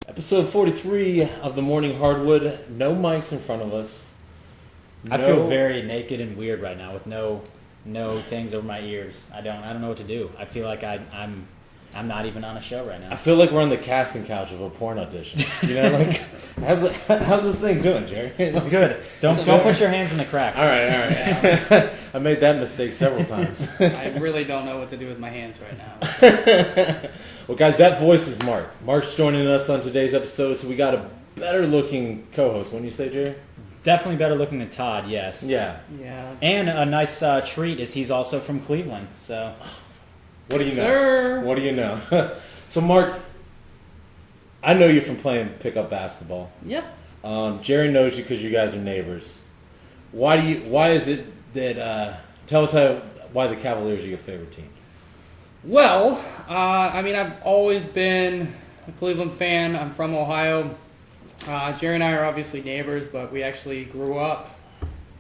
Episode 43 of the Morning Hardwood. No mics in front of us. I feel very naked and weird right now with no things over my ears. I don't know what to do. I feel like I'm not even on a show right now. I feel like we're on the casting couch of a porn audition. You know, like how's this thing doing, Jerry? It's good. Don't put your hands in the cracks. All right. I made that mistake several times. I really don't know what to do with my hands right now. Well, guys, that voice is Mark. Mark's joining us on today's episode, so we got a better-looking co-host. Wouldn't you say, Jerry? Definitely better looking than Todd, yes. Yeah. And a nice treat is he's also from Cleveland, so... What do you know? Sir. What do you know? So, Mark, I know you from playing pickup basketball. Yeah. Jerry knows you because you guys are neighbors. Why is it that... tell us why the Cavaliers are your favorite team. Well, I've always been a Cleveland fan. I'm from Ohio. Jerry and I are obviously neighbors, but we actually grew up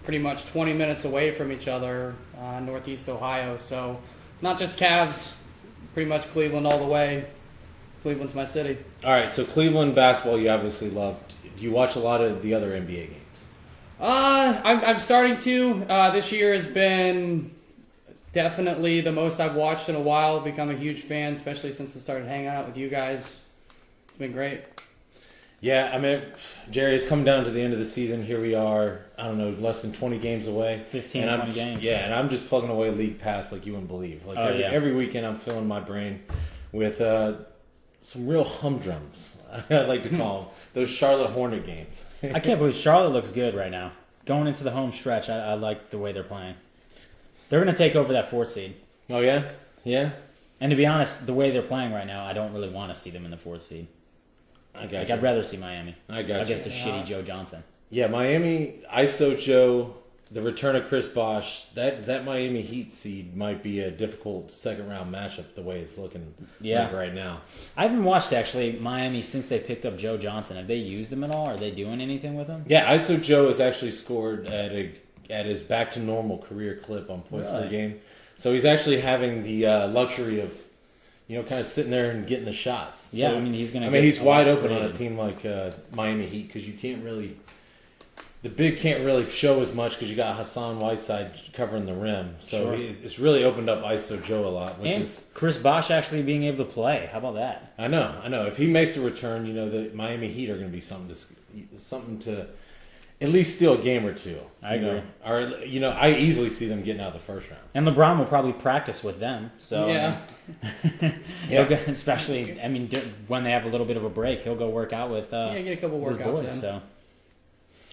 pretty much 20 minutes away from each other, northeast Ohio. So, not just Cavs, pretty much Cleveland all the way. Cleveland's my city. All right, so Cleveland basketball you obviously love. Do you watch a lot of the other NBA games? I'm starting to. This year has been definitely the most I've watched in a while. I've become a huge fan, especially since I started hanging out with you guys. It's been great. Yeah, I mean, Jerry, it's come down to the end of the season. Here we are, I don't know, less than 20 games away. 20 games. Yeah, and I'm just plugging away League Pass like you wouldn't believe. Like every weekend I'm filling my brain with some real humdrums, I like to call them. Those Charlotte Hornet games. I can't believe Charlotte looks good right now. Going into the home stretch, I like the way they're playing. They're going to take over that 4th seed. Oh, yeah? Yeah? And to be honest, the way they're playing right now, I don't really want to see them in the 4th seed. I'd rather see Miami. Against the shitty Joe Johnson. Yeah, Miami, ISO Joe, the return of Chris Bosh, that Miami Heat seed might be a difficult second-round matchup the way it's looking like right now. I haven't watched, actually, Miami since they picked up Joe Johnson. Have they used him at all? Are they doing anything with him? Yeah, ISO Joe has actually scored at his back-to-normal career clip on points per game. So he's actually having the luxury of, kind of sitting there and getting the shots. Yeah, so, he's wide open on a team like Miami Heat because the big can't really show as much because you got Hassan Whiteside covering the rim. So it's really opened up ISO Joe a lot. Chris Bosh actually being able to play. How about that? I know. If he makes a return, the Miami Heat are going to be something to at least steal a game or two. I agree. I easily see them getting out of the first round. And LeBron will probably practice with them. So yeah. Especially, when they have a little bit of a break, he'll go work out with get a couple workouts in. So.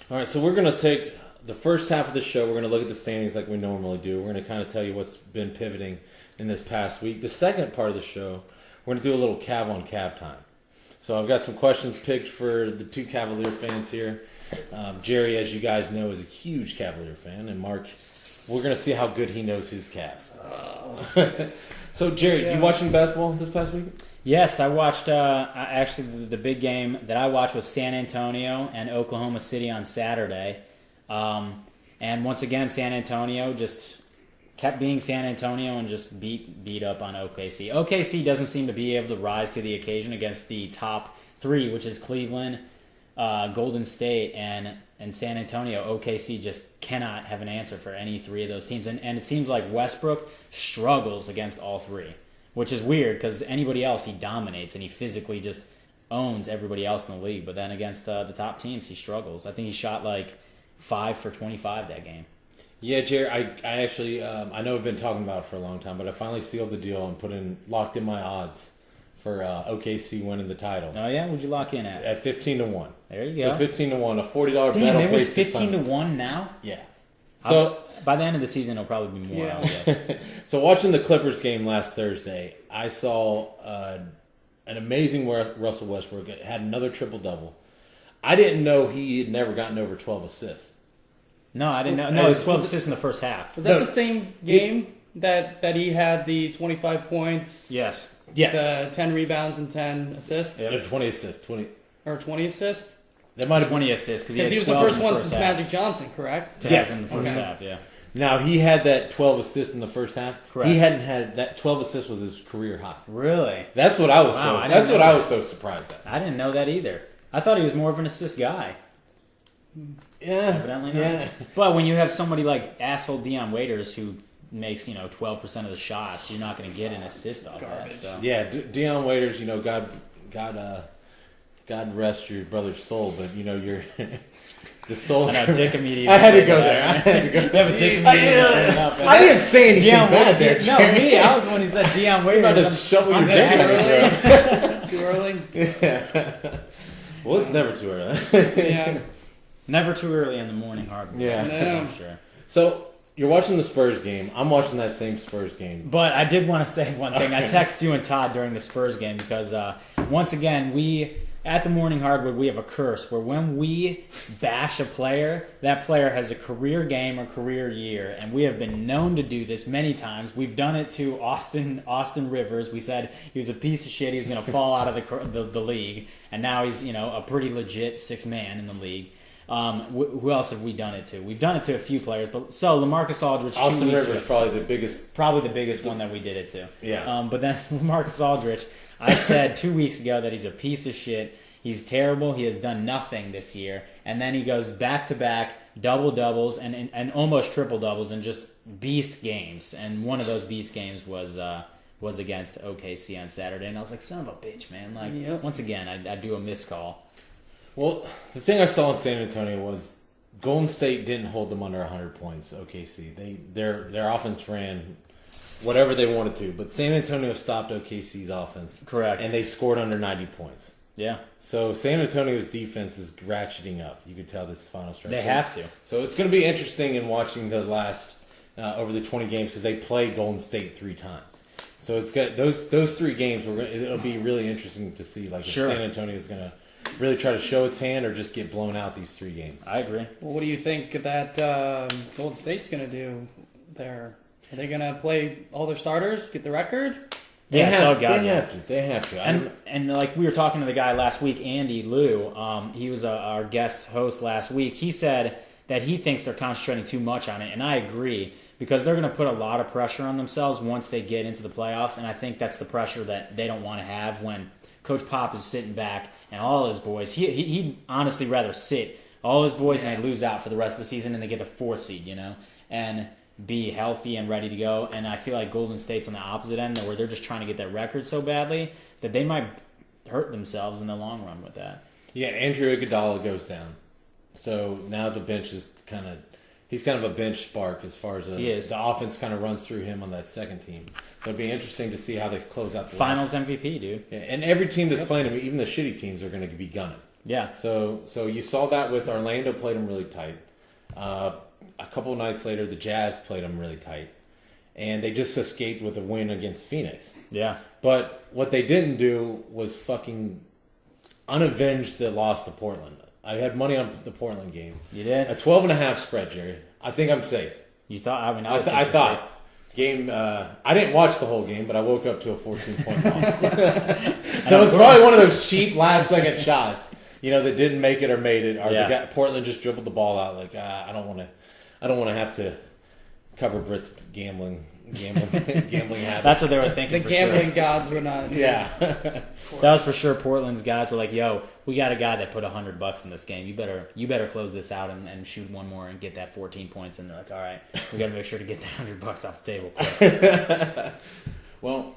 All right, so we're going to take the first half of the show. We're going to look at the standings like we normally do. We're going to kind of tell you what's been pivoting in this past week. The second part of the show, we're going to do a little Cav-on-Cav time. So I've got some questions picked for the two Cavalier fans here. Jerry, as you guys know, is a huge Cavalier fan, and Mark, we're going to see how good he knows his Cavs. So, Jerry, you watching basketball this past week? Yes, I watched. Actually, the big game that I watched was San Antonio and Oklahoma City on Saturday, and once again, San Antonio just kept being San Antonio and just beat up on OKC. OKC doesn't seem to be able to rise to the occasion against the top three, which is Cleveland, Golden State, and San Antonio. OKC just cannot have an answer for any three of those teams. And it seems like Westbrook struggles against all three, which is weird because anybody else he dominates and he physically just owns everybody else in the league. But then against the top teams, he struggles. I think he shot like 5 for 25 that game. Yeah, Jerry, I actually, I know we've been talking about it for a long time, but I finally sealed the deal and locked in my odds for OKC winning the title. Oh, yeah? What'd you lock in at? At 15-1. There you go. So 15-1, a $40 bet. Damn, it was 15-1 now? Yeah. So by the end of the season, it'll probably be more, I guess. So watching the Clippers game last Thursday, I saw an amazing Russell Westbrook. Had another triple-double. I didn't know he had never gotten over 12 assists. No, I didn't know. No, it was 12 assists in the first half. Was that the same game that he had the 25 points? Yes. The 10 rebounds and 10 assists? Yep. 20 assists. 20 assists? That might have 20 assists because he was the first one since Magic Johnson, correct? Yes. In the first half, yeah. Now he had that 12 assists in the first half. Correct. He hadn't had that 12 assists was his career high. Really? That's what I was. Wow, I That's didn't what know I was so surprised at. I didn't know that either. I thought he was more of an assist guy. Yeah, Evidently not. yeah. But when you have somebody like asshole Dion Waiters who makes 12% of the shots, you're not going to get an assist off Garbage. that. So. Yeah, Deion Waiters, God rest your brother's soul, but you're the soul. I know, Dick immediately. I had to said go that. there. I had to go. Yeah, but Dick immediately brought it up. I didn't say anything Deion bad there. Waiters. No, me. I was the one who said Deion Waiters. About to shovel your I'm dick too in Too early? Well, it's never too early. Yeah. Never too early in the morning, Hardwood. Yeah. No. I'm sure. So you're watching the Spurs game. I'm watching that same Spurs game. But I did want to say one thing. I texted you and Todd during the Spurs game because once again, at the Morning Hardwood, we have a curse where when we bash a player, that player has a career game or career year. And we have been known to do this many times. We've done it to Austin Rivers. We said he was a piece of shit. He was going to fall out of the league. And now he's a pretty legit sixth man in the league. Who else have we done it to? We've done it to a few players, but LaMarcus Aldridge. Austin Rivers probably the biggest one that we did it to. Yeah. But then LaMarcus Aldridge, I said 2 weeks ago that he's a piece of shit. He's terrible. He has done nothing this year, and then he goes back to back double doubles and almost triple doubles in just beast games. And one of those beast games was against OKC on Saturday, and I was like, son of a bitch, man! Like once again, I do a miscall. Well, the thing I saw in San Antonio was Golden State didn't hold them under 100 points. OKC, their offense ran whatever they wanted to, but San Antonio stopped OKC's offense. Correct. And they scored under 90 points. Yeah. So San Antonio's defense is ratcheting up. You could tell this final stretch. They have to. So it's going to be interesting in watching the last over the 20 games because they play Golden State 3 times. So it's got those 3 games. It'll be really interesting to see if San Antonio is going to really try to show its hand or just get blown out these 3 games. I agree. Well, what do you think that Golden State's going to do there? Are they going to play all their starters, get the record? They have to. They have to. And like we were talking to the guy last week, Andy Liu. He was our guest host last week. He said that he thinks they're concentrating too much on it, and I agree because they're going to put a lot of pressure on themselves once they get into the playoffs, and I think that's the pressure that they don't want to have when Coach Pop is sitting back and all his boys. He'd honestly rather sit all his boys and they lose out for the rest of the season and they get a 4th seed, and be healthy and ready to go. And I feel like Golden State's on the opposite end where they're just trying to get that record so badly that they might hurt themselves in the long run with that. Yeah, Andrew Iguodala goes down. So now the bench is he's kind of a bench spark as far as the offense kind of runs through him on that second team. So it'd be interesting to see how they close out the Finals MVP, dude. Yeah, and every team that's playing him, even the shitty teams, are going to be gunning. Yeah. So you saw that with Orlando played them really tight. A couple of nights later, the Jazz played them really tight. And they just escaped with a win against Phoenix. Yeah. But what they didn't do was fucking unavenge the loss to Portland. I had money on the Portland game. You did? A 12.5 spread, Jerry. I think I'm safe. You thought? I mean, I thought. Game. I didn't watch the whole game, but I woke up to a 14-point loss. So it's probably one of those cheap last-second shots, that didn't make it or made it. Or Portland just dribbled the ball out. Like I don't want to have to cover Britt's gambling habits. That's what they were thinking. The gambling gods were not. Yeah. That was for sure. Portland's guys were like, "Yo, we got a guy that put $100 in this game. You better close this out and shoot one more and get that 14 points." And they're like, "All right, we got to make sure to get that $100 off the table quick." Well,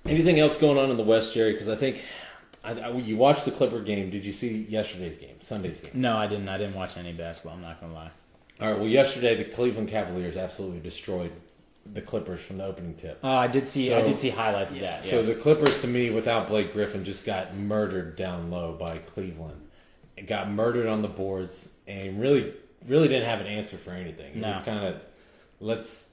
anything else going on in the West, Jerry? Because I think you watched the Clipper game. Did you see yesterday's game, Sunday's game? No, I didn't. I didn't watch any basketball. I'm not gonna lie. All right. Well, yesterday the Cleveland Cavaliers absolutely destroyed the Clippers from the opening tip. Oh, I did see highlights of that. So the Clippers, to me, without Blake Griffin, just got murdered down low by Cleveland. It got murdered on the boards and really didn't have an answer for anything. It was kind of let's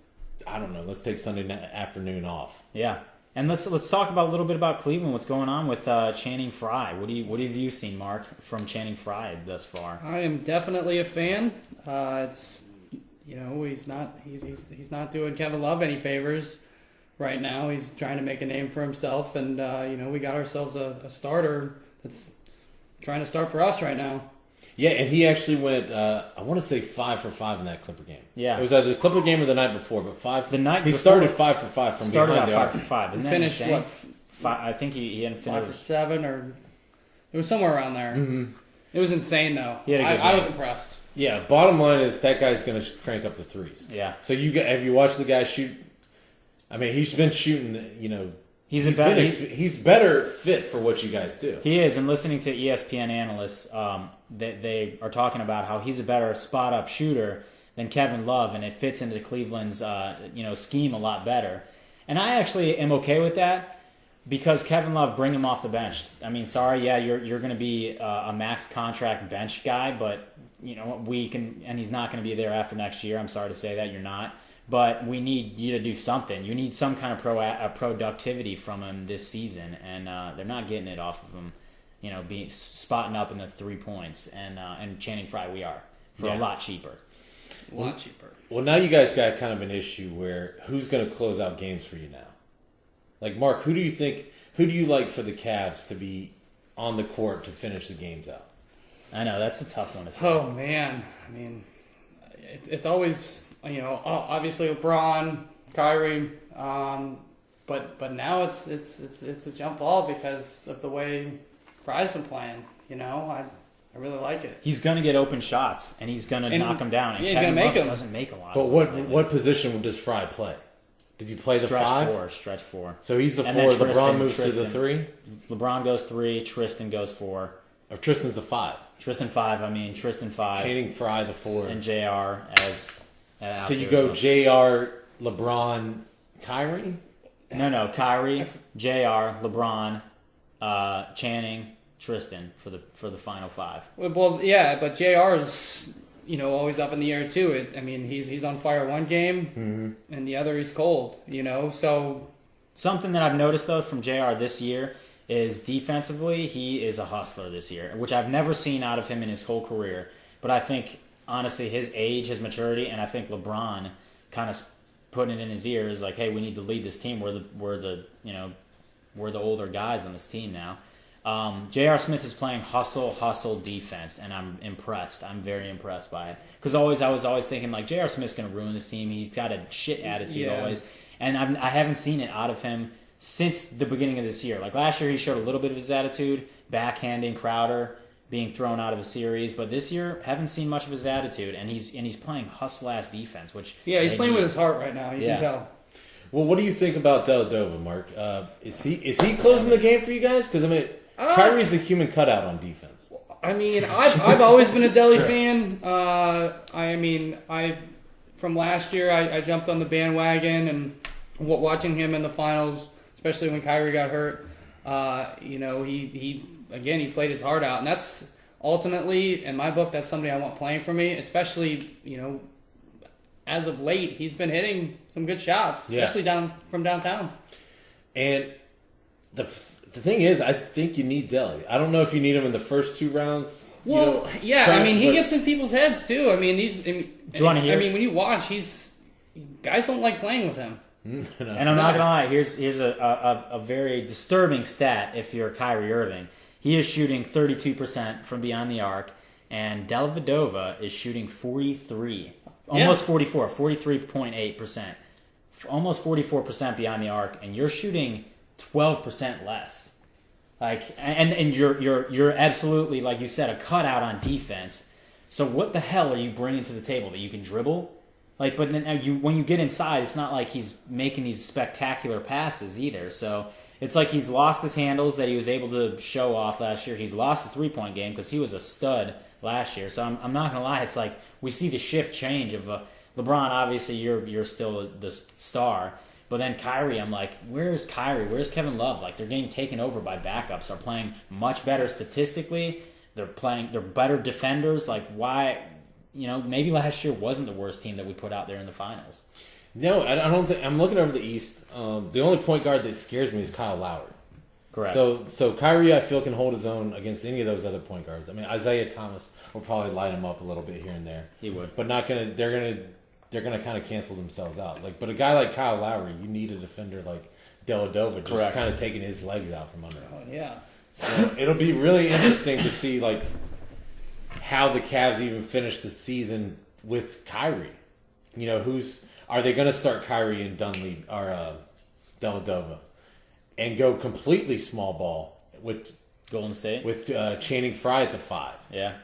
take Sunday afternoon off. Yeah. And let's talk about a little bit about Cleveland. What's going on with Channing Frye? What have you seen, Mark, from Channing Frye thus far? I am definitely a fan. He's not doing Kevin Love any favors right now. He's trying to make a name for himself, and we got ourselves a starter that's trying to start for us right now. Yeah, and he actually went, I want to say 5 for 5 in that Clipper game. Yeah. It was either the Clipper game or the night before, but 5. The night he before, started 5 for 5 from started behind out the 5 arc. for 5. Isn't that Finished insane? what? I think he hadn't 5 finished. for 7, or it was somewhere around there. Mm-hmm. It was insane though. He had a good I was game. impressed. Yeah, bottom line is that guy's going to crank up the threes. Yeah. So have you watched the guy shoot? I mean, he's been shooting, He's better fit for what you guys do. He is, and listening to ESPN analysts, they are talking about how he's a better spot-up shooter than Kevin Love, and it fits into Cleveland's scheme a lot better. And I actually am okay with that because Kevin Love, bring him off the bench. I mean, sorry, yeah, you're going to be a max contract bench guy, but we can, and he's not going to be there after next year. I'm sorry to say that you're not. But we need you to do something. You need some kind of productivity from him this season, and they're not getting it off of him. Being spotting up in the 3 points, and Channing Frye we are for a lot cheaper. A lot cheaper. Well, now you guys got kind of an issue where who's going to close out games for you now? Like Mark, who do you like for the Cavs to be on the court to finish the games out? I know that's a tough one to say. Oh man, I mean, it's always. Obviously LeBron, Kyrie, but now it's a jump ball because of the way Frye's been playing. I really like it. He's going to get open shots, and he's going to knock them down. And he's Kevin gonna make Love them. doesn't make a lot. But of them. what position does Frye play? Does he play the Stretch 5? Stretch 4. So he's the And 4. then LeBron moves to Tristan. the 3. LeBron goes 3. Tristan goes 4. Or Tristan's the 5. Tristan 5. I mean Tristan 5. Channing Frye the 4. And Jr. as. So you go Jr. LeBron, Kyrie. No, Kyrie, Jr. LeBron, Channing, Tristan for the final 5. Well, yeah, but JR's always up in the air too. He's on fire one game, and the other he's cold. So something that I've noticed though from JR this year is defensively he is a hustler this year, which I've never seen out of him in his whole career. But I think honestly his age, his maturity, and I think LeBron kind of putting it in his ear is like, hey, we need to lead this team. We're the older guys on this team now. J.R. Smith is playing hustle defense, and I'm impressed. I'm very impressed by it. Because I was always thinking, like, J.R. Smith's going to ruin this team. He's got a shit attitude always. And I haven't seen it out of him since the beginning of this year. Like, last year he showed a little bit of his attitude, backhanding Crowder, being thrown out of a series. But this year, haven't seen much of his attitude. And he's playing hustle-ass defense, which... Yeah, he's playing with his heart right now. You can tell. Well, what do you think about Deladova, Mark? Is he closing the game for you guys? Because, Kyrie's the human cutout on defense. I've always been a Delhi fan. From last year, I jumped on the bandwagon, and watching him in the finals, especially when Kyrie got hurt, he played his heart out, and that's ultimately, in my book, that's somebody I want playing for me, especially, as of late, he's been hitting some good shots, especially from downtown. And the thing is, I think you need Delhi. I don't know if you need him in the first 2 rounds. Well, he gets in people's heads too. Do you want to hear? When you watch, guys don't like playing with him. And I'm not gonna lie. Here's a very disturbing stat. If you're Kyrie Irving, he is shooting 32% from beyond the arc, and Dellavedova is shooting 43, almost 44, 43.8%, almost 44% beyond the arc, and you're shooting 12% less. Like, and you're absolutely, like you said, a cutout on defense. So what the hell are you bringing to the table? That you can dribble? Like, but then when you get inside, it's not like he's making these spectacular passes either. So it's like he's lost his handles that he was able to show off last year. He's lost the 3-point game because he was a stud last year. So I'm not gonna lie, it's like we see the shift change of LeBron. Obviously, you're still the star. But then Kyrie, I'm like, where's Kyrie? Where's Kevin Love? Like, they're getting taken over by backups. They're playing much better statistically. They're better defenders. Like, why? Maybe last year wasn't the worst team that we put out there in the finals. No, I don't think. I'm looking over the East. The only point guard that scares me is Kyle Lowry. Correct. So Kyrie, I feel, can hold his own against any of those other point guards. Isaiah Thomas will probably light him up a little bit here and there. He would, but not gonna. They're gonna kind of cancel themselves out. But a guy like Kyle Lowry, you need a defender like Deladova, just kind of taking his legs out from under him. Oh yeah. So it'll be really interesting to see how the Cavs even finish the season with Kyrie. You know, are they going to start Kyrie and Dunleavy or Deladova and go completely small ball with Golden State with Channing Frye at the 5,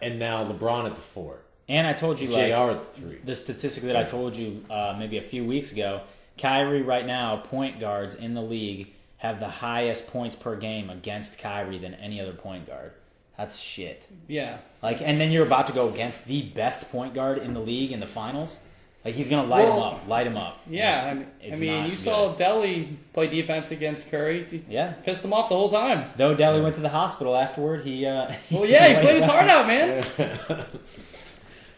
and now LeBron at the 4, and I told you JR at the 3. The statistic that I told you maybe a few weeks ago. Kyrie right now, point guards in the league have the highest points per game against Kyrie than any other point guard. That's shit. Yeah. Like, and then you're about to go against the best point guard in the league in the finals. Like, he's gonna light him up. Yeah, you saw Delly play defense against Curry. Pissed him off the whole time. Though Delly went to the hospital afterward, he he played his heart out, man.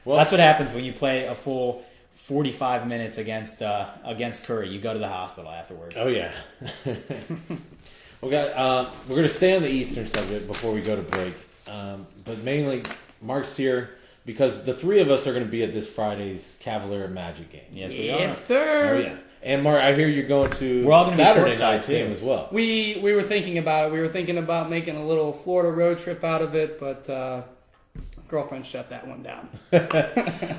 Well, that's what happens when you play a full 45 minutes against Curry. You go to the hospital afterwards. Oh yeah. We're going to stay on the Eastern subject before we go to break, but mainly Mark's here because the three of us are going to be at this Friday's Cavalier Magic game. Yes, we are. Yes, sir. Oh yeah. And Mark, I hear you're going to We're all going to Saturday be night's too. game as well. We were thinking about it. We were thinking about making a little Florida road trip out of it, but girlfriend shut that one down.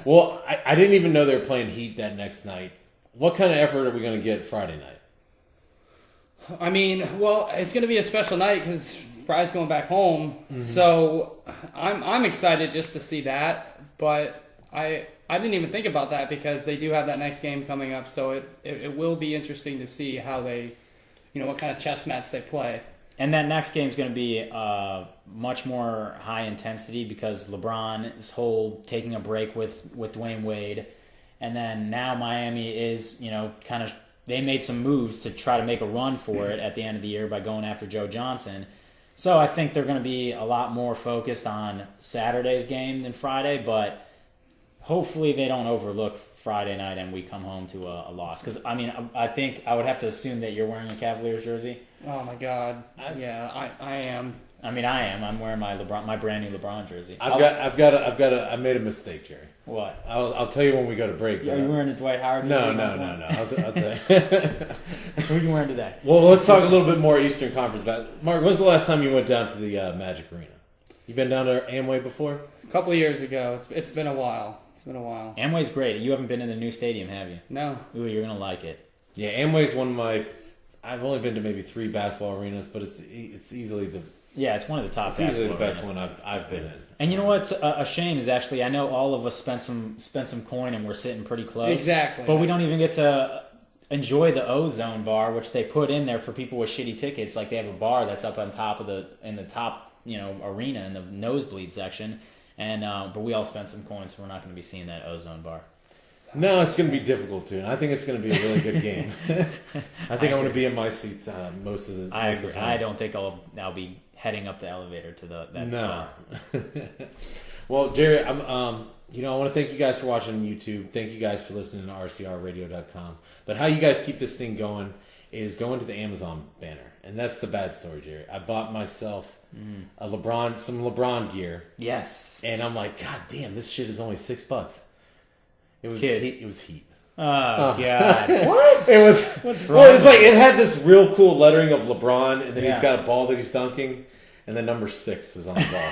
Well, I didn't even know they were playing Heat that next night. What kind of effort are we going to get Friday night? I mean, well, it's going to be a special night because Fry's going back home. Mm-hmm. So I'm excited just to see that. But I didn't even think about that because they do have that next game coming up. So it will be interesting to see how they, what kind of chess match they play. And that next game is going to be much more high intensity because LeBron's whole taking a break with Dwayne Wade. And then now Miami is, kind of, they made some moves to try to make a run for it at the end of the year by going after Joe Johnson. So I think they're going to be a lot more focused on Saturday's game than Friday, but hopefully they don't overlook Friday night and we come home to a loss. Because, I think I would have to assume that you're wearing a Cavaliers jersey. Oh, my God. I am. I am. I'm wearing my brand new LeBron jersey. I made a mistake, Jerry. What? I'll tell you when we go to break. Are you wearing a Dwight Howard No. jersey? I'll tell you. Who are you wearing today? Well, let's talk a little bit more Eastern Conference about. Mark, when's the last time you went down to the Magic Arena? You been down to Amway before? A couple of years ago. It's been a while. Amway's great. You haven't been in the new stadium, have you? No. Ooh, you're gonna like it. Yeah, Amway's one of my. I've only been to maybe 3 basketball arenas, but it's easily the. Yeah, it's one of the top. It's easily the best one I've been in. And you know what's a shame is actually I know all of us spent some coin and we're sitting pretty close. Exactly. But we don't even get to enjoy the Ozone bar, which they put in there for people with shitty tickets. Like they have a bar that's up on top of in the top arena in the nosebleed section, and but we all spent some coins, so we're not going to be seeing that Ozone bar. No, it's going to be difficult too, and I think it's going to be a really good game. I think I'm going to be in my seats most of the time. I don't think I'll be heading up the elevator to that. No. Well, Jerry, I want to thank you guys for watching on YouTube. Thank you guys for listening to rcrradio.com. But how you guys keep this thing going is going to the Amazon banner, and that's the bad story, Jerry. I bought myself some LeBron gear. Yes. And I'm like, God damn, this shit is only $6. It was Kids. Heat. It was Heat. Oh God! What? It was. What's wrong? Well, it's like it had this real cool lettering of LeBron, and then Yeah. he's got a ball that he's dunking, and then number 6 is on the ball.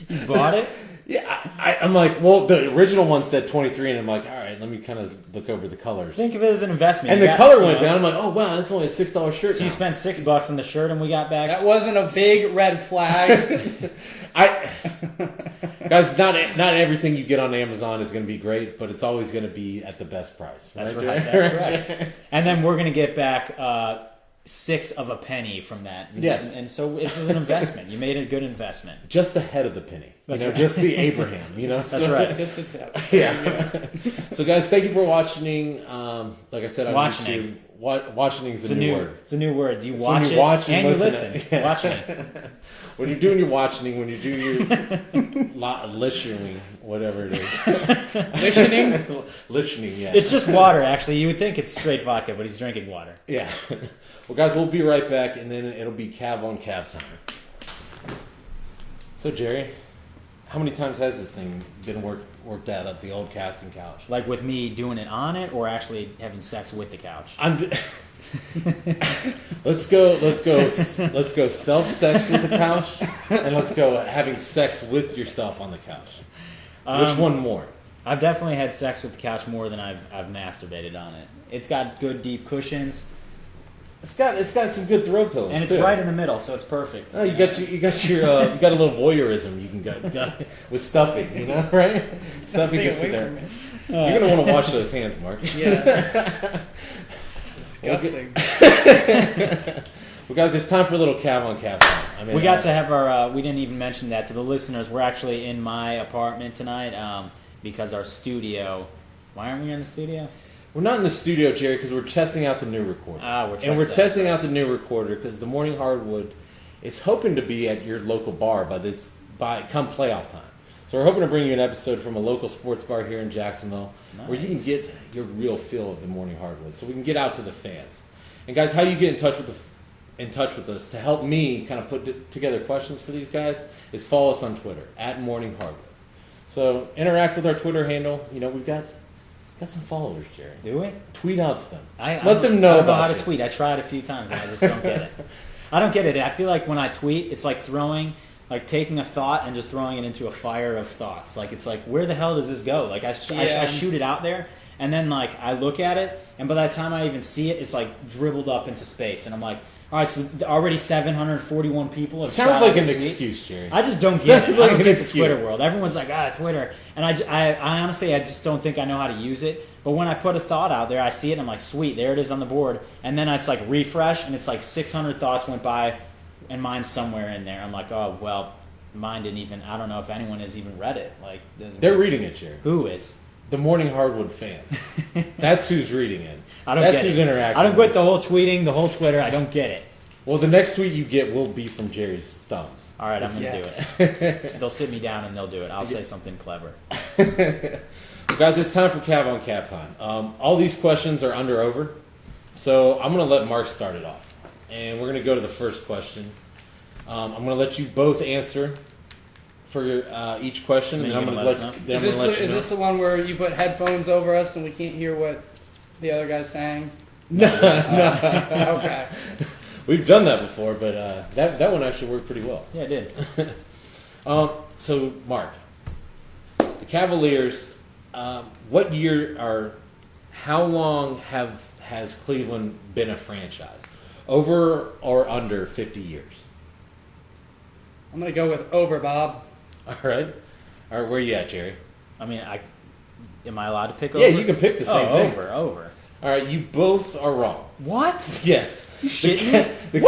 You bought it? Yeah, I'm like, well, the original one said 23, and I'm like, all right, let me kind of look over the colors. Think of it as an investment. And the color went down. I'm like, oh wow, that's only a $6 shirt. So you spent $6 on the shirt, and we got back. That wasn't a big red flag. Guys, not everything you get on Amazon is going to be great, but it's always going to be at the best price. That's right. right. That's right. And then we're gonna get back 6 of a penny from that. Yes. And so this is an investment. You made a good investment. Just the head of the penny. That's right. Just the Abraham. That's right. Just the tip. Yeah. So, guys, thank you for watching. Like I said, on Watching. YouTube, watching is a new word. It's a new word. You It's watch when it you watch and and you listen. listen. Yeah. Watching. When you're doing your watching, when you do your listening, whatever it is. Listening? Listening, yeah. It's just water, actually. You would think it's straight vodka, but he's drinking water. Yeah. Well, guys, we'll be right back, and then it'll be Cav-on-Cav time. So, Jerry, how many times has this thing been worked out at the old casting couch? Like with me doing it on it or actually having sex with the couch? Let's go self-sex with the couch, and let's go having sex with yourself on the couch. Which one more? I've definitely had sex with the couch more than I've masturbated on it. It's got good deep cushions, It's got some good throw pillows, and it's too. right in the middle, so it's perfect. Oh, you got a little voyeurism you can get with stuffing, you know, right? Stuffing gets in there. You're gonna want to wash those hands, Mark. Yeah. Disgusting. Well, guys, it's time for a little Cav-on-Cav time. I mean, We got to have our. We didn't even mention that to the listeners. We're actually in my apartment tonight because our studio. Why aren't we in the studio? We're not in the studio, Jerry, because we're testing out the new recorder. We're testing out the new recorder because the Morning Hardwood is hoping to be at your local bar by come playoff time. So we're hoping to bring you an episode from a local sports bar here in Jacksonville, where you can get your real feel of the Morning Hardwood, so we can get out to the fans. And guys, how you get in touch with us to help me kind of put together questions for these guys is follow us on Twitter @Morning Hardwood. So interact with our Twitter handle. You know, we've got some followers, Jerry. Do we? Tweet out to them. Let them know I don't know about how you. to tweet. I tried a few times and I just don't get it. I don't get it. I feel like when I tweet, it's like taking a thought and just throwing it into a fire of thoughts. Like, it's like, where the hell does this go? Like, I shoot it out there, and then, like, I look at it, and by the time I even see it, it's, like, dribbled up into space. And I'm like, all right, so already 741 people have Sounds tried like to an tweet. excuse, Jerry. I just don't get it. Sounds I like don't an get the excuse. Twitter world. Everyone's like, Twitter. And I honestly, I just don't think I know how to use it. But when I put a thought out there, I see it, and I'm like, sweet, there it is on the board. And then it's like refresh, and it's like 600 thoughts went by, and mine's somewhere in there. I'm like, oh, well, mine didn't even, I don't know if anyone has even read it. Like, They're reading it, Jerry. Who is? The Morning Hardwood fans. That's who's reading it. I don't That's get who's it. interacting. I don't with get the whole tweeting, the whole Twitter. I don't get it. Well, the next tweet you get will be from Jerry's thumbs. All right, I'm going to do it. They'll sit me down and they'll do it. I'll say something clever. Guys, it's time for Cav-on-Cav time. All these questions are under over, so I'm going to let Mark start it off. And we're going to go to the first question. I'm going to let you both answer for each question, and I'm going to let Is this the one where you put headphones over us and we can't hear what the other guy's saying? No. Okay. We've done that before, but that one actually worked pretty well. Yeah, it did. So, Mark, the Cavaliers, what year how long has Cleveland been a franchise? Over or under 50 years? I'm going to go with over, Bob. All right, where are you at, Jerry? I mean, am I allowed to pick Yeah, over? you can pick the same thing. Over. All right, you both are wrong. What? Yes. You shitting me?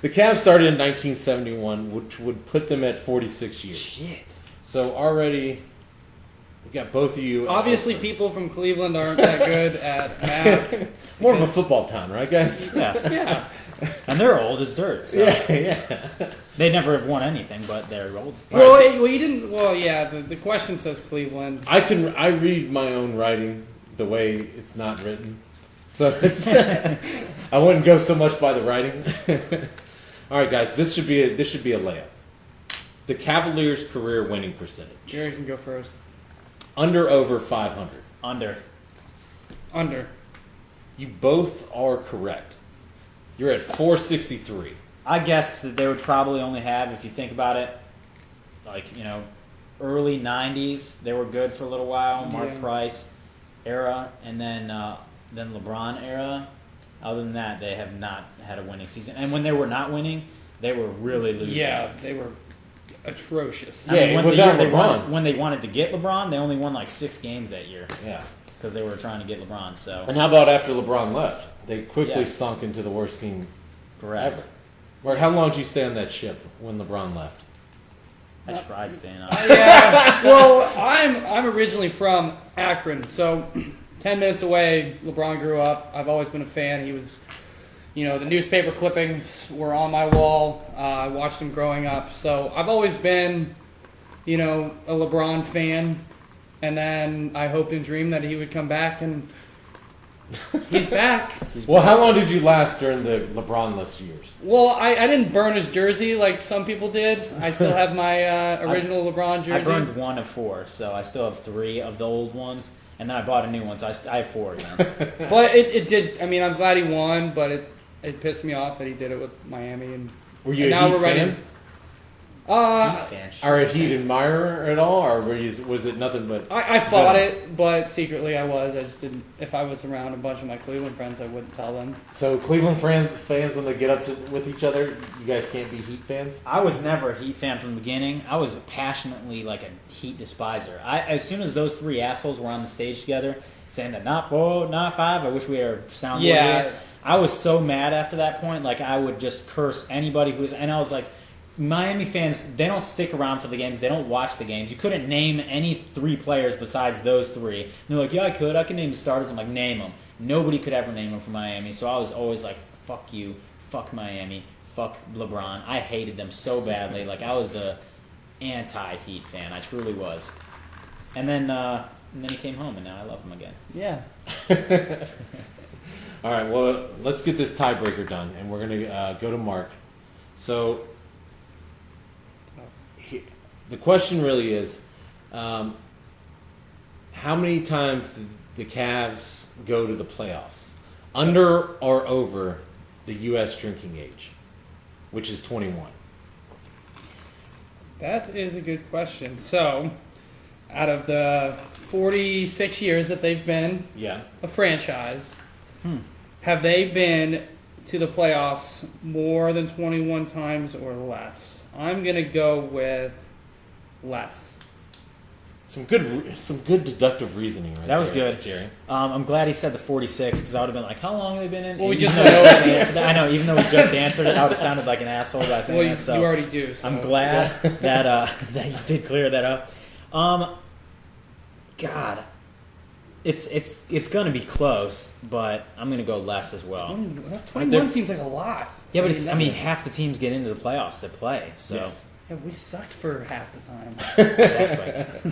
The Cavs started in 1971, which would put them at 46 years. Shit. So already, we got both of you. Obviously, people from Cleveland aren't that good at math. More of a football town, right, guys? Yeah. Yeah. And they're old as dirt. So. Yeah. They never have won anything, but they're old. Well, you didn't. Well, yeah. The question says Cleveland. I read my own writing the way it's not written, so it's I wouldn't go so much by the writing. All right, guys, this should be a layup. The Cavaliers' career winning percentage. Jerry can go first. Under over 500. Under. You both are correct. You're at 463. I guessed that they would probably only have, if you think about it, like, early 90s. They were good for a little while. Mark Price era, and then LeBron era. Other than that, they have not had a winning season. And when they were not winning, they were really losing. Yeah, they were atrocious. I mean, without the year LeBron. when they wanted to get LeBron, they only won like 6 games that year. Yeah. Because they were trying to get LeBron. So. And how about after LeBron left? They quickly Yeah. sunk into the worst team Correct. ever. Mark, how long did you stay on that ship when LeBron left? I tried staying on. Yeah. Well, I'm originally from Akron, so 10 minutes away. LeBron grew up. I've always been a fan. He was, the newspaper clippings were on my wall. I watched him growing up, so I've always been, a LeBron fan. And then I hoped and dreamed that he would come back, and he's back. Well, how long did you last during the LeBron-less years? Well, I didn't burn his jersey like some people did. I still have my original LeBron jersey. I burned 1 of 4, so I still have 3 of the old ones. and then I bought a new one, so I have 4 again. But it did. I mean, I'm glad he won, but it pissed me off that he did it with Miami. And Were you and a now Heat we're ready. fan? Heat fan, shit. Are a Heat admirer at all, or was it nothing but? I fought it, but secretly I was. I just didn't. If I was around a bunch of my Cleveland friends, I wouldn't tell them. So Cleveland fans, when they get up with each other, you guys can't be Heat fans. I was never a Heat fan from the beginning. I was passionately like a Heat despiser. As soon as those 3 assholes were on the stage together saying that not 4, not 5, I wish we were sound. Yeah. I was so mad after that point. Like I would just curse anybody who was, and I was like, Miami fans, they don't stick around for the games. They don't watch the games. You couldn't name any 3 players besides those 3. And they're like, yeah, I could. I can name the starters. I'm like, name them. Nobody could ever name them for Miami. So I was always like, fuck you, fuck Miami, fuck LeBron. I hated them so badly. Like I was the anti-Heat fan. I truly was. And then he came home, and now I love him again. Yeah. All right, well, let's get this tiebreaker done, and we're going to go to Mark. So the question really is, how many times did the Cavs go to the playoffs? Under or over the U.S. drinking age, which is 21? That is a good question. So, out of the 46 years that they've been a franchise, have they been to the playoffs more than 21 times or less? I'm going to go with less. Some good deductive reasoning right That was there, good. Jerry. I'm glad he said the 46 because I would have been like, how long have they been in? Well, we Even just though know. he just answered it. I know, even though we just answered it, I would have sounded like an asshole by saying Well, that. So you already do. So. I'm glad that that you did clear that up. God, it's going to be close, but I'm going to go less as well. 21 seems like a lot. Yeah, but half the teams get into the playoffs that play. So Yes. Yeah, we sucked for half the time. exactly.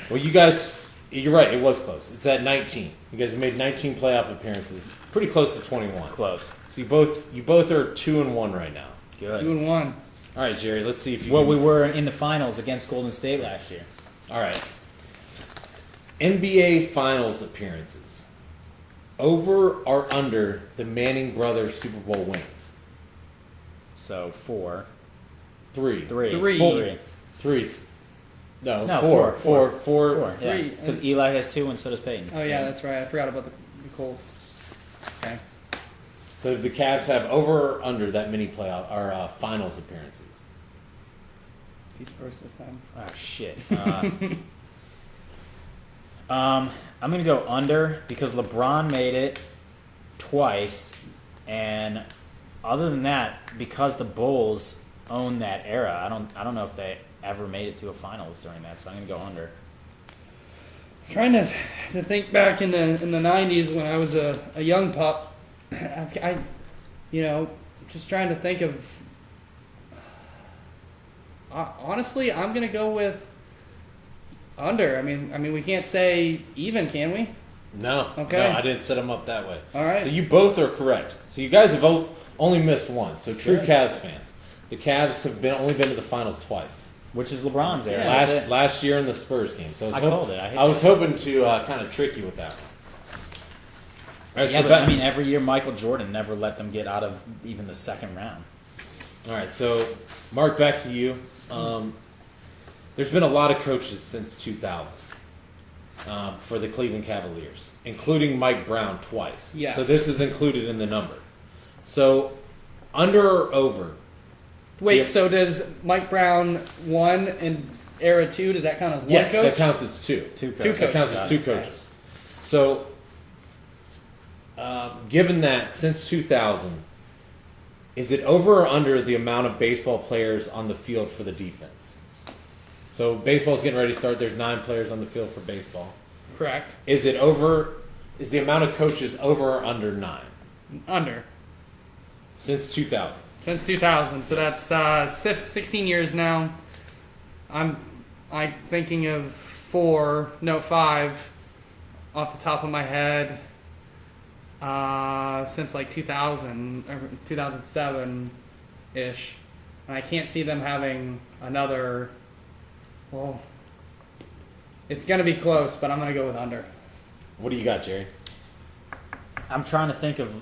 Well, you guys, you're right. It was close. It's at 19. You guys have made 19 playoff appearances. Pretty close to 21. Close. So you both are 2-1 right now. Good. 2-1. All right, Jerry. Let's see if you. Well, can... we were in the finals against Golden State last year. All right. NBA Finals appearances. Over or under the Manning brothers Super Bowl wins? So 4. 3. 3. Three. 3. 3. No, No, 4. 4. 4. Yeah, 3. because Eli has 2 and so does Peyton. Oh, yeah, that's right. I forgot about the Colts. Okay. So the Cavs have over or under that many playoff or finals appearances? He's first this time. Oh, shit. I'm going to go under because LeBron made it twice. And other than that, because the Bulls own that era, I don't know if they ever made it to a finals during that. So I'm going to go under. Trying to think back in the 90s when I was a young pup. I just trying to think of. Honestly, I'm gonna go with under. I mean, we can't say even, can we? No. Okay. No, I didn't set them up that way. All right. So you both are correct. So you guys have only missed one. So true Good. Cavs fans. The Cavs have only been to the finals twice. Which is LeBron's era. Yeah. That's it. Last year in the Spurs game. So I called it. I was hoping to kind of trick you with that one. All right, Yeah, so but I mean, every year Michael Jordan never let them get out of even the second round. all right, so Mark, back to you. There's been a lot of coaches since 2000 for the Cleveland Cavaliers, including Mike Brown twice. Yes. So this is included in the number. So under or over? Wait, Yeah. so does Mike Brown 1 and era 2? Does that count as one Yes, coach? that counts as 2. Two Two That counts as 2 coaches. So, given that since 2000, is it over or under the amount of baseball players on the field for the defense? So baseball's getting ready to start. There's 9 players on the field for baseball. Correct. Is it over? Is the amount of coaches over or under 9 Under. since 2000? Since 2000, so that's 16 years now. I'm thinking of 5 off the top of my head. Since like 2000 or 2007 ish, and I can't see them having another. Well, it's gonna be close, but I'm gonna go with under. What do you got, Jerry? I'm trying to think of.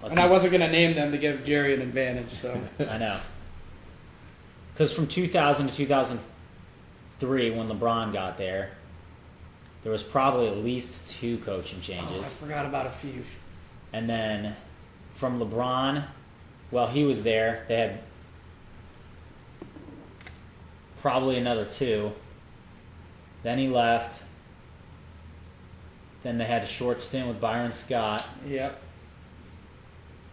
And I wasn't going to name them to give Jerry an advantage, so. I know. Because from 2000 to 2003, when LeBron got there was probably at least 2 coaching I changes. forgot about a few. And then from LeBron, well, he was there. They had probably another 2. Then he left. Then they had a short stint with Byron Scott. Yep.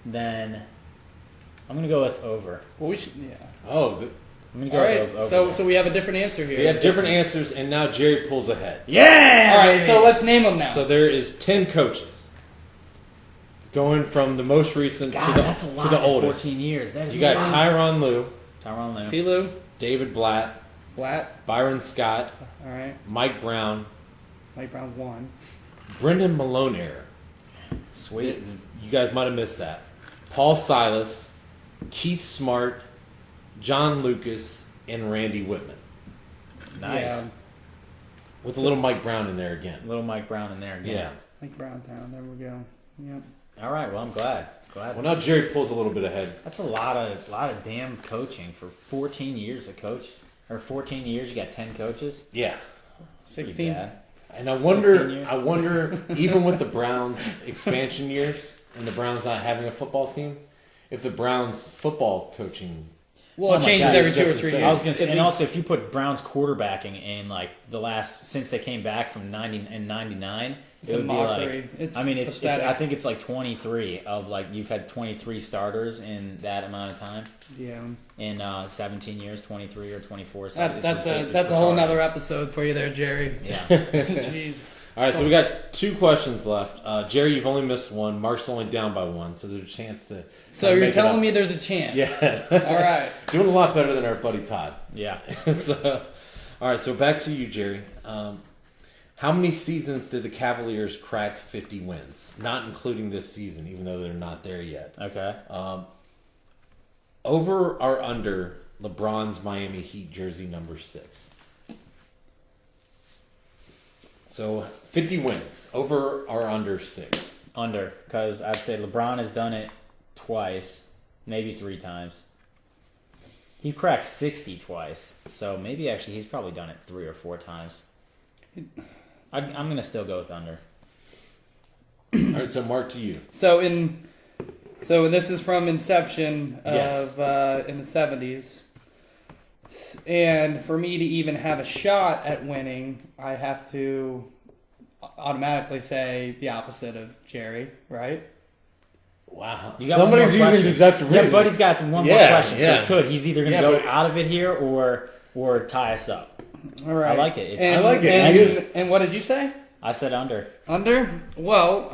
Then I'm going to go with over. Well, we should, yeah. Oh, I'm going to All go right, with over. so we have a different answer here. they have different answers, and now Jerry pulls ahead. Yeah! All right, baby! so let's name them now. So there is 10 coaches. Going from the most recent God, to that's a lot the in oldest. 14 years. That is You got a lot. Tyronn Lue, Tyronn Lue. T-Lou, David Blatt, Blatt. Byron Scott, All right. Mike Brown, Mike Brown 1. Brendan Malone era. Sweet. You guys might have missed that. Paul Silas, Keith Smart, John Lucas, and Randy Whitman. Nice. Yeah. With a little Mike Brown in there again. Little Mike Brown in there again. Yeah. Mike Brown Town. There we go. Yep. All right. Well, I'm glad. Well, now Jerry pulls a little bit ahead. That's a lot of damn coaching for 14 years of coach. Or 14 years, you got 10 coaches. Yeah. Pretty 16. bad. And I 16 years. wonder, even with the Browns' expansion years and the Browns not having a football team, if the Browns' football coaching. Well, Oh it my changes God, every it's 2 or just 3 the same. years. I was gonna say, At and least- also if you put Browns quarterbacking in like the last since they came back from 90 and 99, It's it a would be mockery. like. It's I mean, it's pathetic. I think it's like 23 of like you've had 23 starters in that amount of time Yeah. in 17 years, 23 or 24. So That's it's a whole retarded. nother episode for you there, Jerry. Yeah. Jeez. All right, so we got 2 questions left. Jerry, you've only missed 1. Mark's only down by 1, so there's a chance to. So kinda you're make it telling up. me there's a chance? Yeah. All right. Doing a lot better than our buddy Todd. Yeah. So, all right, so back to you, Jerry. How many seasons did the Cavaliers crack 50 wins? Not including this season, even though they're not there yet. Okay. Over or under LeBron's Miami Heat jersey number 6? So 50 wins. Over or under 6? Under, because I'd say LeBron has done it twice, maybe 3 times. He cracked 60 twice, so maybe actually he's probably done it 3 or 4 times. I'm going to still go with under. All right, so Mark, to you. So this is from inception of Yes. in the 70s. And for me to even have a shot at winning, I have to automatically say the opposite of Jerry, right? Wow. You got Somebody's one more using question? deductive Yeah, reasoning. Buddy's got one more Yeah, question, yeah. so he could. He's either going to Yeah, go but- out of it here or tie us up. All right. I like it. And, I like it. And, It is- and what did you say? I said under. Under? Well,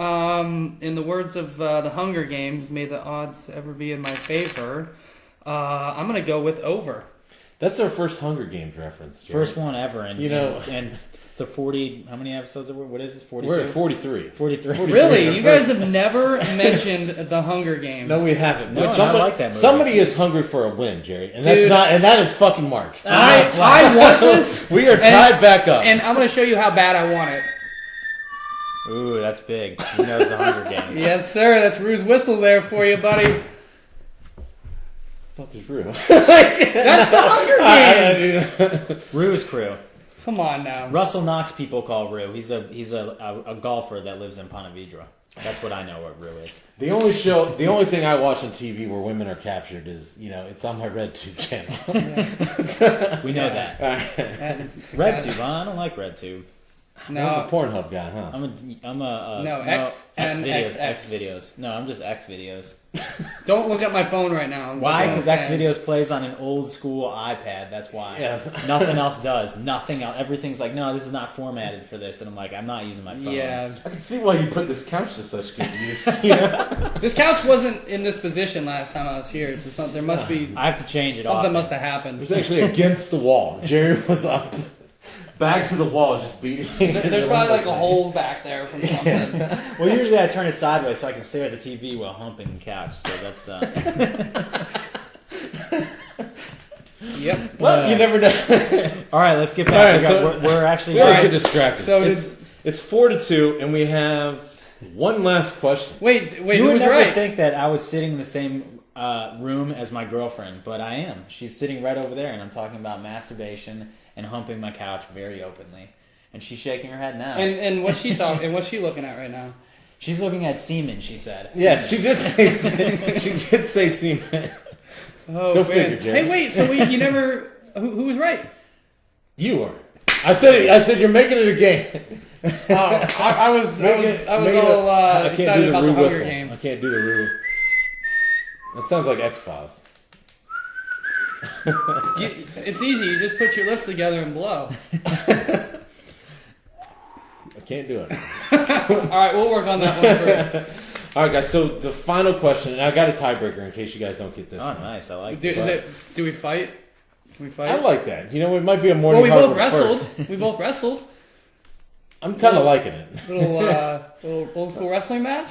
in the words of the Hunger Games, may the odds ever be in my favor. I'm going to go with over. That's our first Hunger Games reference, Jerry. First one ever. And, You know- and the 40, how many episodes are we? What is this, 42? We're at 43. 43. Really? our You guys first- have never mentioned the Hunger Games. No, we haven't. No, But and I like that movie. Somebody is hungry for a win, Jerry, and Dude. that is fucking Mark. I want this. We are tied back up. And I'm going to show you how bad I want it. Ooh, that's big. He knows the Hunger Games. Yes, sir. That's Rue's whistle there for you, buddy. Fuck is real. That's the Hunger Games. Rue's crew. Come on now. Russell Knox people call Rue. He's a golfer that lives in Ponte Vedra. That's what I know what Rue is. The only thing I watch on TV where women are captured is, it's on my RedTube channel. We know that. And- RedTube, huh? I don't like RedTube. I'm No. a Pornhub guy, huh? I'm a No, X and videos. XX. X videos. No, I'm just X videos. Don't look at my phone right now. Why? That's Because all I'm X saying. videos plays on an old school iPad. That's why. Yes. Nothing else does. Nothing else. Everything's like, no, this is not formatted for this, and I'm like, I'm not using my phone. Yeah. I can see why you put this couch to such good use. You know? This couch wasn't in this position last time I was here, so there must be... I have to change it. Something often. must have It happened. was actually against the wall. Jerry was up, back to the wall, just beating. There's probably like a hole back there from something. Well, usually I turn it sideways so I can stare at the TV while humping the couch. So that's. Yep. Well, you never know. All right, let's get All back. right, so- we're actually. We always All get right. distracted. So It's- It's 4-2, and we have one last question. Wait, You who would was never right? think that I was sitting in the same room as my girlfriend, but I am. She's sitting right over there, and I'm talking about masturbation and humping my couch very openly. And she's shaking her head now. And what's she talking? And what's she looking at right now? She's looking at semen, she said. Yes, she did say semen. Oh, Go man. figure, Jerry. Hey, wait. So you never? Who was right? You are. I said you're making it a game. Oh, I was all I can't do excited the about the Rue Hunger whistle. Games. I can't do the Rue. That sounds like X-Files. It's easy. You just put your lips together and blow. I can't do it. All right, we'll work on that one first. All right, guys. So the final question, and I got a tiebreaker in case you guys don't get this. Oh, one. nice. I like Do, it. do we fight? Can we fight? I like that. You know, it might be a morning. Well, we both Hardwood wrestled. first. We both wrestled. I'm kind of liking it. Little old school wrestling match.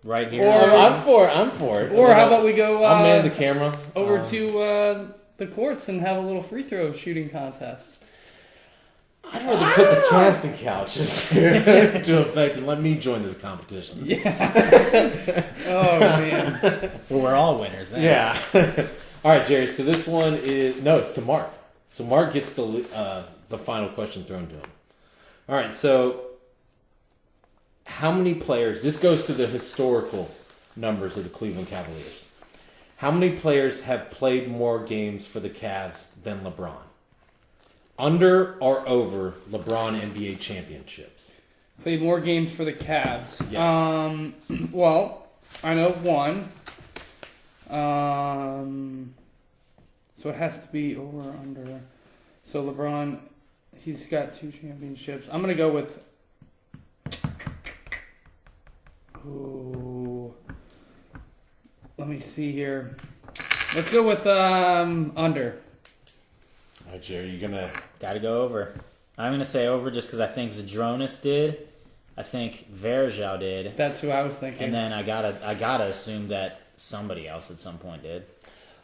Right here. Or- I'm for it. Or how about we go I'll man the camera over to the courts and have a little free throw shooting contest? I'd rather put the casting couches into effect and let me join this competition. Yeah. Oh man. Well, we're all winners then. Yeah. All right, Jerry. So this one is it's to Mark. So Mark gets the final question thrown to him. All right. So how many players? This goes to the historical numbers of the Cleveland Cavaliers. How many players have played more games for the Cavs than LeBron? Under or over LeBron NBA championships? Played more games for the Cavs. Yes. Well, I know one. So it has to be over or under. So LeBron, he's got 2 championships. I'm gonna go with. Ooh. Let me see here. Let's go with under. All right, Jerry. You gonna? Gotta go over. I'm gonna say over just because I think Zadronis did. I think Verjao did. That's who I was thinking. And then I gotta assume that somebody else at some point did.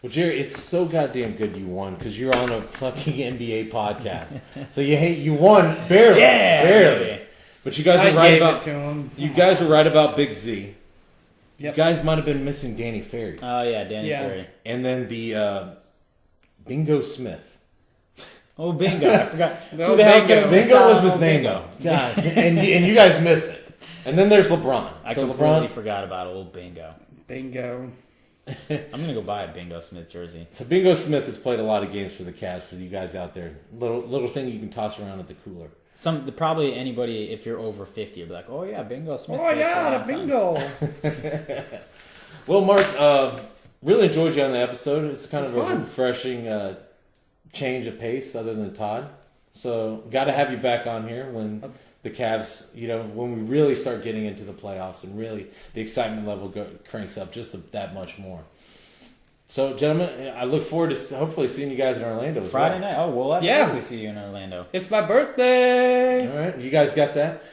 Well, Jerry, it's so goddamn good you won because you're on a fucking NBA podcast. So you won barely, barely. Baby. But you guys I are right gave about it to him. you guys are right about Big Z. Yep. You guys might have been missing Danny Ferry, Oh yeah, Danny Yeah. Ferry. and then the Bingo Smith. Oh, Bingo! I forgot. No, Who the hell Bingo. could Bingo was his Oh, name Bingo. though. God, and you guys missed it. And then there's LeBron. I So completely LeBron. forgot about old Bingo. Bingo. I'm gonna go buy a Bingo Smith jersey. So Bingo Smith has played a lot of games for the Cavs. For you guys out there, little thing you can toss around at the cooler. Probably anybody if you're over 50, you'll be like, oh yeah, Bingo Smith. Oh played for a yeah, long the time. bingo. Well, Mark, really enjoyed you on the episode. It's kind of a fun. refreshing change of pace, other than Todd. So, got to have you back on here when the Cavs, when we really start getting into the playoffs and really the excitement level cranks up just that much more. So, gentlemen, I look forward to hopefully seeing you guys in Orlando as Friday well. night. Oh, we'll absolutely see you in Orlando. It's my birthday. All right, you guys got that.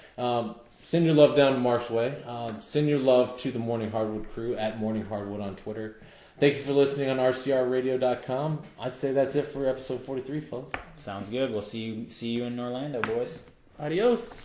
Send your love down to Mark's way. Send your love to the Morning Hardwood crew at Morning Hardwood on Twitter. Thank you for listening on rcrradio.com. I'd say that's it for episode 43, folks. Sounds good. We'll see you in Orlando, boys. Adios.